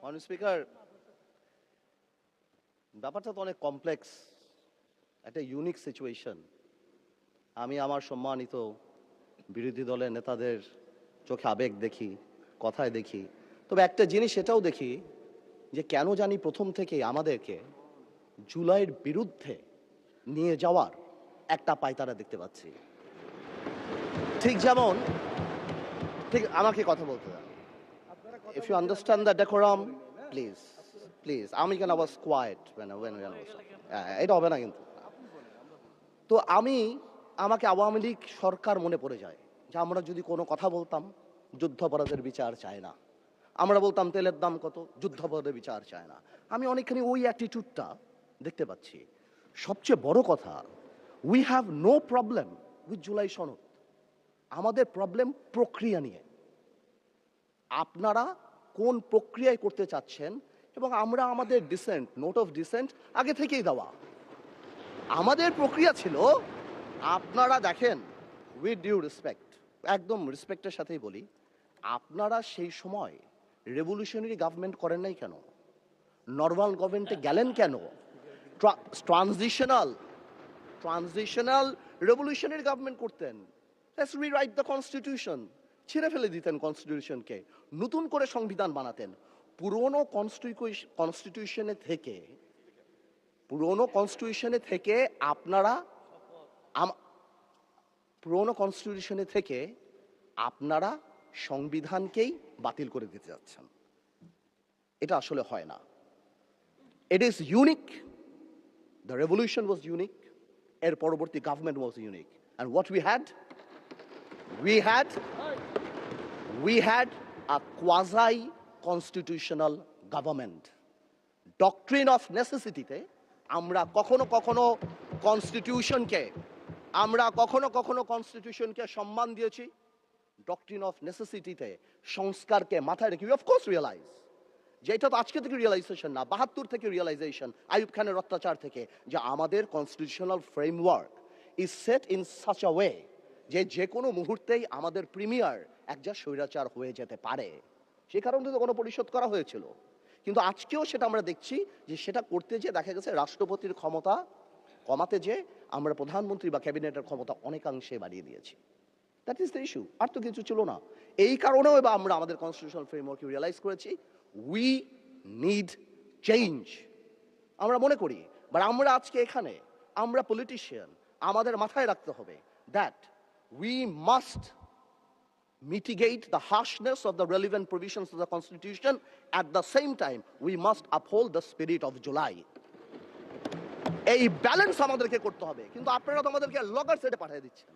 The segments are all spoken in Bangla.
মাননীয় স্পিকার, ব্যাপারটা তো অনেক কমপ্লেক্স, একটা ইউনিক সিচুয়েশন। আমি আমার সম্মানিত বিরোধী দলের নেতাদের চোখে আবেগ দেখি, কথায় দেখি, তবে একটা জিনিস এটাও দেখি যে কেন জানি প্রথম থেকেই আমাদেরকে জুলাইয়ের বিরুদ্ধে নিয়ে যাওয়ার একটা পায়তারা দেখতে পাচ্ছি। ঠিক যেমন, ঠিক আমাকে কথা বলতে দেন। If you understand the decorum, please, please. আমি কেন was quiet when I was talking. এটা হবে না কিন্তু। তো আমাকে আওয়ামী লীগ সরকার মনে পড়ে যায় যে আমরা যদি কোনো কথা বলতাম যুদ্ধাপরাধের বিচার চায় না, আমরা বলতাম তেলের দাম কত, যুদ্ধাপরাধের বিচার চায় না। আমি অনেকখানি ওই অ্যাটিটিউডটা দেখতে পাচ্ছি। সবচেয়ে বড় কথা, we have no problem with July Sanad. আমাদের প্রবলেম প্রক্রিয়া নিয়ে। আপনারা কোন প্রক্রিয়ায় করতে চাচ্ছেন, এবং আমরা আমাদের ডিসেন্ট, নোট অফ ডিসেন্ট আগে থেকেই দেওয়া। আমাদের প্রক্রিয়া ছিল, আপনারা দেখেন, উইথ ডিউ রেসপেক্ট, একদম রেসপেক্টের সাথেই বলি, আপনারা সেই সময় রেভলিউশনারি গভর্নমেন্ট করেন নাই কেন? নর্মাল গভর্নমেন্টে গেলেন কেন? ট্রানজিশনাল রেভলিউশনারি গভর্নমেন্ট করতেন। লেটস রিরাইট দ্য কনস্টিটিউশন, ছিঁড়ে ফেলে দিতেন কনস্টিটিউশনকে, নতুন করে সংবিধান বানাতেন। পুরনো কনস্টিটিউশনে থেকে আপনারা সংবিধানকেই বাতিল করে দিতে যাচ্ছেন। এটা আসলে হয় না। It is unique. The revolution was unique, এর পরবর্তী government was unique, and what we had a quasi constitutional government. Doctrine of নেসেসিটিতে আমরা কখনো কনস্টিটিউশনকে সম্মান দিয়েছি। ডক্ট্রিন অফ নেসেসিটিতে সংস্কারকে মাথায় রেখে অফ কোর্স রিয়েলাইজ যে এটা তো আজকে থেকে রিয়েলাইজেশন না, ৭২ থেকে রিয়েলাইজেশন, আইয়ুব খানের অত্যাচার থেকে, যে আমাদের constitutional framework is set in such a way যে কোনো মুহূর্তেই আমাদের প্রিমিয়ার একজন স্বৈরাচার হয়ে যেতে পারে। সে কারণে তো কোনো পরিশোধ করা হয়েছিল। কিন্তু আজকেও সেটা আমরা দেখছি যে সেটা করতে যে দেখা গেছে রাষ্ট্রপতির ক্ষমতা কমাতে যে আমরা প্রধানমন্ত্রী বা ক্যাবিনেটের ক্ষমতা অনেকাংশে বাড়িয়ে দিয়েছি। দ্যাট ইজ দ্য ইস্যু, আর তো কিছু ছিল না। এই কারণেও এবার আমরা আমাদের কনস্টিটিউশনাল ফ্রেমওয়ার্কে রিয়েলাইজ করেছি উই নিড চেঞ্জ। আমরা মনে করি, বাট আমরা আজকে এখানে, আমরা পলিটিশিয়ান, আমাদের মাথায় রাখতে হবে that we must mitigate the harshness of the relevant provisions of the Constitution. At the same time, we must uphold the spirit of July. এই ব্যালেন্স আমাদেরকে করতে হবে। কিন্তু আপনারা তো আমাদেরকে লগর সেটে পাঠিয়ে দিচ্ছেন।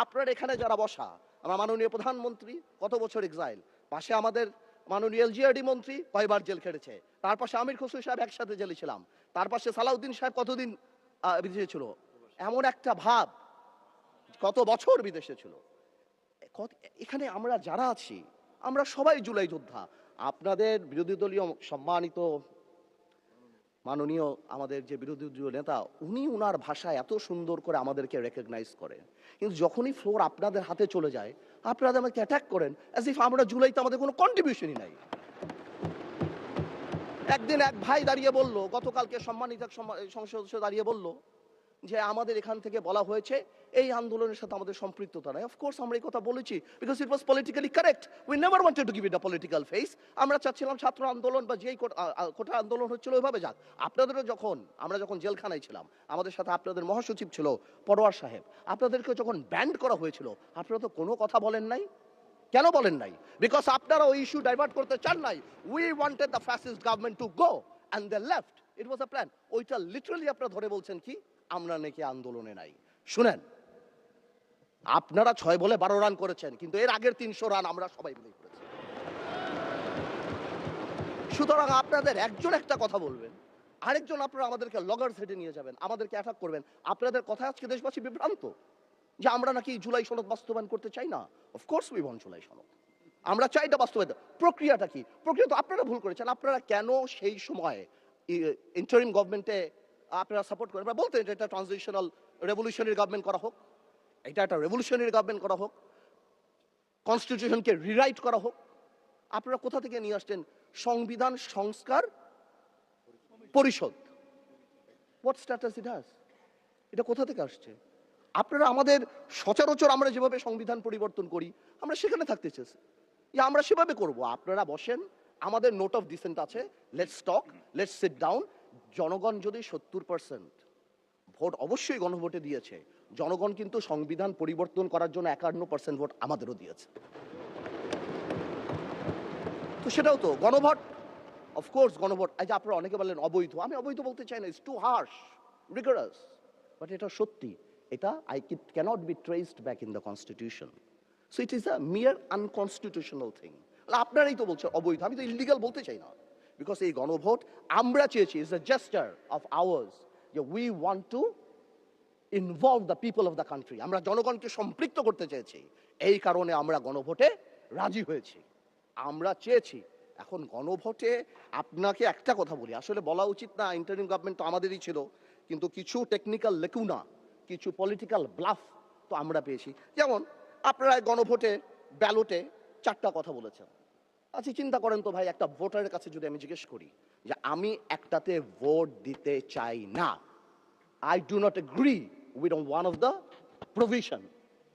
আপনারা এখানে যারা বসা, আমার মাননীয় প্রধানমন্ত্রী কত বছর এক্সাইল, পাশে আমাদের মাননীয় এলজিআরডি মন্ত্রী কয়বার জেল খেটেছে, তার পাশে আমির খসরু সাহেব একসাথে জেলে ছিলাম, তার পাশে সালাউদ্দিন সাহেব কতদিন বিদেশে ছিল, এমন একটা ভাব, কত বছর বিদেশে ছিল। এখানে আমরা যারা আছি, আমরা সবাই জুলাই যোদ্ধা। আপনাদের বিরোধী দলীয় সম্মানিত মাননীয় আমাদের যে বিরোধী দলীয় নেতা, উনার ভাষায় এত সুন্দর করে আমাদেরকে রেকগনাইজ করেন, কিন্তু যখনই ফ্লোর আপনাদের হাতে চলে যায়, আপনারা আমাকে অ্যাটাক করেন অ্যাজ ইফ আমরা জুলাইতে আমাদের কোনো কন্ট্রিবিউশনই নাই। একদিন এক ভাই দাঁড়িয়ে বলল, গতকালকে সম্মানিত সংসদ সদস্য দাঁড়িয়ে বলল যে আমাদের এখান থেকে বলা হয়েছে এই আন্দোলনের সাথে আমাদের সম্পৃক্ততা নাই। অফকোর্স আমরা এই কথা বলেছি, because it was politically correct. We never wanted to give it a political face. আমরা চাচ্ছিলাম ছাত্র আন্দোলন বা যেই কোটা আন্দোলন হচ্ছিল ওইভাবে যাক। আপনাদেরও আমরা যখন জেলখানায় ছিলাম, আমাদের সাথে আপনাদের মহাসচিব ছিল পরোয়ার সাহেব, আপনাদেরকে যখন ব্যান্ড করা হয়েছিল, আপনারা তো কোনো কথা বলেন নাই। কেন বলেন নাই? বিকজ আপনারা ওই ইস্যু ডাইভার্ট করতে চান নাই। We wanted the fascist government to go and they left. It was a plan. ওইটা লিটারালি আপনারা ধরে বলছেন কি আমরা নাকি আন্দোলনে নাই। শুনেন, আপনারা 6 বলে 12 রান করেছেন, কিন্তু এর আগের 300 রান আমরা সবাই মিলে করেছি। সুতরাং আপনাদের একজন একটা কথা বলবেন, আরেকজন আপনারা আমাদেরকে লগর সেটে নিয়ে যাবেন, আমাদেরকে অ্যাটাক করবেন। আপনাদের কথা আজকে দেশবাসী বিভ্রান্ত যে আমরা নাকি জুলাই সনদ বাস্তবায়ন করতে চাই না। অফকোর্স উই ওয়ান্ট জুলাই সনদ, আমরা চাই এটা বাস্তবায়ন। প্রক্রিয়াটা কি? প্রক্রিয়া তো আপনারা ভুল করেছেন। আপনারা কেন সেই সময় ইন্টারিম গভর্নমেন্টে আপনারা সাপোর্ট করেন? বলতেন যে এটা ট্রানজিশনাল রেভলিউশনারি গভর্নমেন্ট করা হোক, এটা একটা রেভলিউশনারি গভর্নমেন্ট করা হোক, কনস্টিটিউশনকে রিরাইট করা হোক। আপনারা কোথা থেকে নিয়ে আসছেন সংবিধান সংস্কার পরিষদ? What status it has? এটা কোথা থেকে আসছে? আপনারা আমাদের সচরাচর আমরা যেভাবে সংবিধান পরিবর্তন করি আমরা সেখানে থাকতে চেয়েছি, আমরা সেভাবে করব। আপনারা বসেন, আমাদের নোট অফ ডিসেন্ট আছে, let's talk, let's sit down. জনগণ যদি 70% ভোট অবশ্যই গণভোটে দিয়েছে, জনগণ কিন্তু সংবিধান পরিবর্তন করার জন্য 51% ভোট আমাদেরও দিয়েছে। তো সেটাও তো গণভোট, অফকোর্স গণভোট। এই যে আপনারা অনেকে বললেন অবৈধ, আমি অবৈধ বলতে চাই না, it's too harsh, rigorous, but এটা সত্যি, এটা cannot be traced back in the constitution. So it is a mere unconstitutional thing. আপনারাই তো বলছেন অবৈধ, আমি তো ইলিগাল বলতে চাই না, বিকজ এই গণভোট আমরা চেয়েছি, is a gesture of ours, যে we want to involve the people of the country. আমরা জনগণকে সম্পৃক্ত করতে চেয়েছি, এই কারণে আমরা গণভোটে রাজি হয়েছি, আমরা চেয়েছি। এখন গণভোটে আপনাকে একটা কথা বলি, আসলে বলা উচিত না, ইন্টারিম গভর্নমেন্ট তো আমাদেরই ছিল, কিন্তু কিছু টেকনিক্যাল লেকুনা, কিছু পলিটিক্যাল ব্লাফ তো আমরা পেয়েছি। যেমন আপনারা গণভোটে ব্যালটে 4টা কথা বলেছেন। আচ্ছা চিন্তা করেন তো ভাই, একটা ভোটারের কাছে যদি আমি জিজ্ঞেস করি যে আমি একটাতে ভোট দিতে চাই না, I do not agree with one of the provision,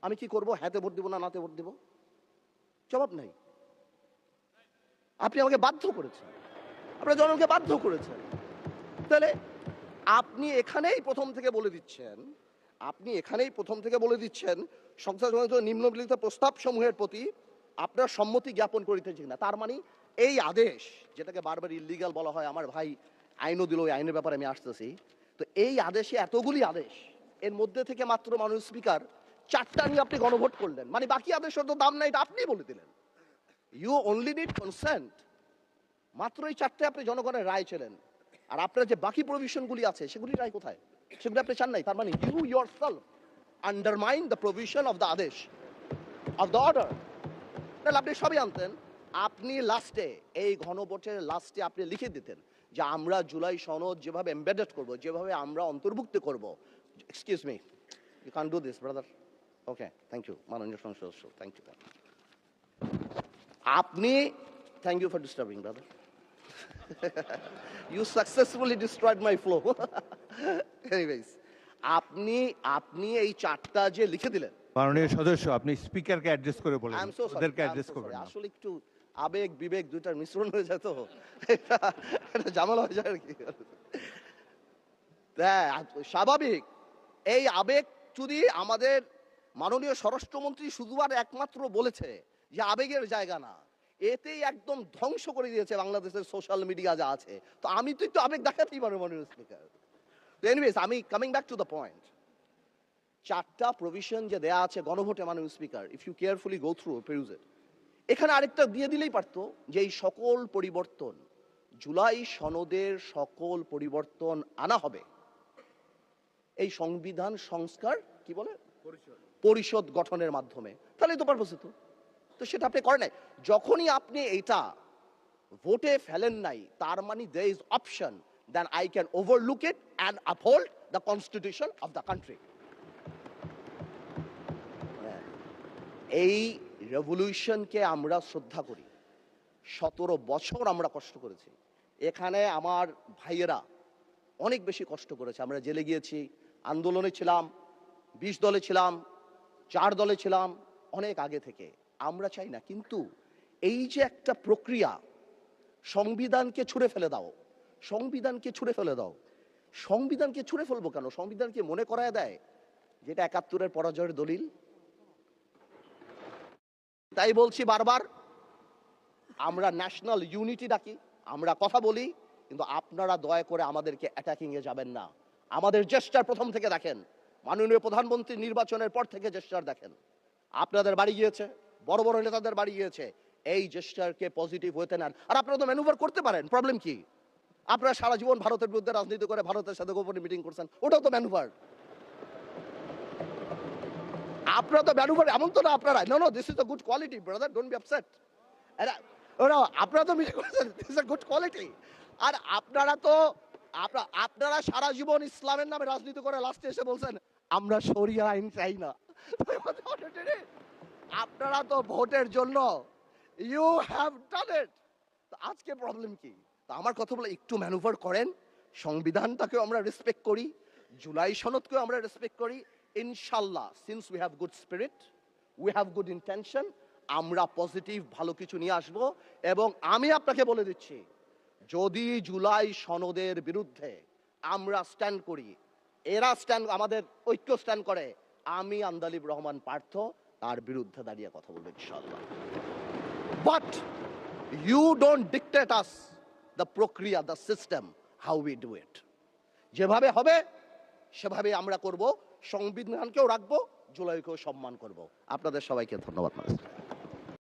আমি কি করব? হ্যাঁতে ভোট দিব না নাতে ভোট দিব? জবাব নাই। আপনি আমাকে বাধ্য করেছেন, আপনারা জনগণকে বাধ্য করেছেন। তাহলে আপনি এখানেই প্রথম থেকে বলে দিচ্ছেন, সংসদ নিম্নলিখিত প্রস্তাব সমূহের প্রতি আপনার সম্মতি জ্ঞাপন করিতেছি না। তার মানে এই আদেশ, যেটাকে বারবার ইলিগাল বলা হয়, আমার ভাই আইনও দিল, ওই আইনের ব্যাপারে আমি আসতেছি। তো এই আদেশে এতগুলি আদেশ, এর মধ্যে থেকে মাত্র মাননীয় স্পিকার 4টা নিয়ে আপনি গণভোট করলেন, মানে বাকি আদেশের তো দাম নাই, এটা আপনি বলে দিলেন। You only need consent. মাত্র এই 4টে আপনি জনগণের রায় ছিলেন, আর আপনার যে বাকি প্রভিশনগুলি আছে সেগুলি রায় কোথায়? সেগুলি আপনি চান নাই। তার মানে you yourself undermine the provision of the আদেশ অফ দ্য অর্ডার। তাহলে আপনি সবই আনতেন, আপনি লাস্টে এই গণভোটের লাস্টে আপনি লিখে দিতেন যে আমরা জুলাই সনদ যেভাবে এমবেডেড করব, যেভাবে আমরা অন্তর্ভুক্ত করব। Excuse me, you can do this brother. Okay, thank you মাননীয় সংসদ সদস্য, থ্যাংক ইউ। আপনি, thank you for disturbing brother, you successfully destroyed my flow. Anyways, আপনি এই 4টা যে লিখে দিলেন, মাননীয় সদস্য আপনি স্পিকারকে অ্যাড্রেস করে বলেন, আই এম সো সরি, ওদেরকে অ্যাড্রেস করবেন না। আসলে একটু আবেগ বিবেক দুইটার মিশ্রণ হয়ে যায়, তো এটা ঝামেলা হয়ে যায় আর কি। স্বাভাবিক, এই আবেগ যদি আমাদের মাননীয় স্বরাষ্ট্রমন্ত্রী শুধু আর একমাত্র বলেছে যে আবেগের জায়গা না, এতেই একদম ধ্বংস করে দিয়েছে বাংলাদেশের সোশ্যাল মিডিয়া যা আছে। তো আমি তো একটু আবেগ দেখাতেই পারবো মাননীয় স্পিকার। তো এনিওয়েজ, আমি coming back to the point, 4টা প্রভিশন যে দেয়া আছে গণভোটে মাননীয় speaker, if you carefully go through peruse it, এখানে আরেকটা দিয়ে দিলেই পারতো যে এই সকল পরিবর্তন, জুলাই সনদের সকল পরিবর্তন আনা হবে এই সংবিধান সংস্কার কি বলে পরিষদ গঠনের মাধ্যমে, তাহলে তো পারপোস হতো। তো সেটা আপনি করেন নাই। যখনই আপনি এইটা ভোটে ফেলেন নাই, তার মানে there is option then I can overlook it and uphold the constitution of the country. এই রেভলিউশনকে আমরা শ্রদ্ধা করি, 17 বছর আমরা কষ্ট করেছি। এখানে আমার ভাইয়েরা অনেক বেশি কষ্ট করেছে, আমরা জেলে গিয়েছি, আন্দোলনে ছিলাম, 20 দলে ছিলাম, 4 দলে ছিলাম, অনেক আগে থেকে। আমরা চাই না, কিন্তু এই যে একটা প্রক্রিয়া, সংবিধানকে ছুঁড়ে ফেলে দাও, সংবিধানকে ছুঁড়ে ফেলে দাও, সংবিধানকে ছুঁড়ে ফেলবো কেন? সংবিধানকে মনে করায় দেয় যেটা 71-এর পরাজয়ের দলিল। তাই বলছি বারবার, আমরা ন্যাশনাল ইউনিটি ডাকি, আমরা কথা বলি, কিন্তু আপনারা দয়া করে আমাদেরকে অ্যাটাকিং এ যাবেন না। আমাদের জেস্টার প্রথম থেকে দেখেন, মাননীয় প্রধানমন্ত্রী নির্বাচনের পর থেকে জেস্টার দেখেন, আপনাদের বাড়ি গিয়েছে, বড় বড় নেতাদের বাড়ি গিয়েছে, এই জেস্টারকে পজিটিভ হতে নেন। আর আপনারা তো ম্যানুভার করতে পারেন, প্রবলেম কি? আপনারা সারা জীবন ভারতের বিরুদ্ধে রাজনীতি করে ভারতের সাথে গোপনে মিটিং করছেন, ওটাও তো ম্যানুভার। আপনারা তো ম্যানুভার, এমন তো না আপনারা, no no, this is a good quality brother, don't be upset. আপনারা তো মিটিং করছেন, this is a good quality. আর আপনারা সারা জীবন ইসলামের নামে রাজনীতি করে লাস্টে এসে বলছেন আমরা শরিয়া আইন চাই না। আপনারা তো ভোটের জন্য ইউ হ্যাভ ডান ইট। আজকে প্রবলেম কি? তা আমার কথা বলে একটু ম্যানুভার করেন, সংবিধানটাকেও আমরা রেসপেক্ট করি, জুলাই সনদকেও আমরা রেসপেক্ট করি। ইনশাল্লাহ, since we have good spirit, we have good intention, আমরা পজিটিভ ভালো কিছু নিয়ে আসব। এবং আমি আপনাকে বলে দিচ্ছি, যদি জুলাই সনদের বিরুদ্ধে আমরা স্ট্যান্ড করি, এরা স্ট্যান্ড, আমাদের ঐক্য স্ট্যান্ড করে, আমি আন্দালিব রহমান পার্থ তার বিরুদ্ধে দাঁড়িয়ে কথা বলবো ইনশাল্লাহ। But you don't dictate us the প্রক্রিয়া, the system, how we do it. যেভাবে হবে সেভাবে আমরা করব, সংবিধানকেও রাখবো, জুলাইকেও সম্মান করব। আপনাদের সবাইকে ধন্যবাদ।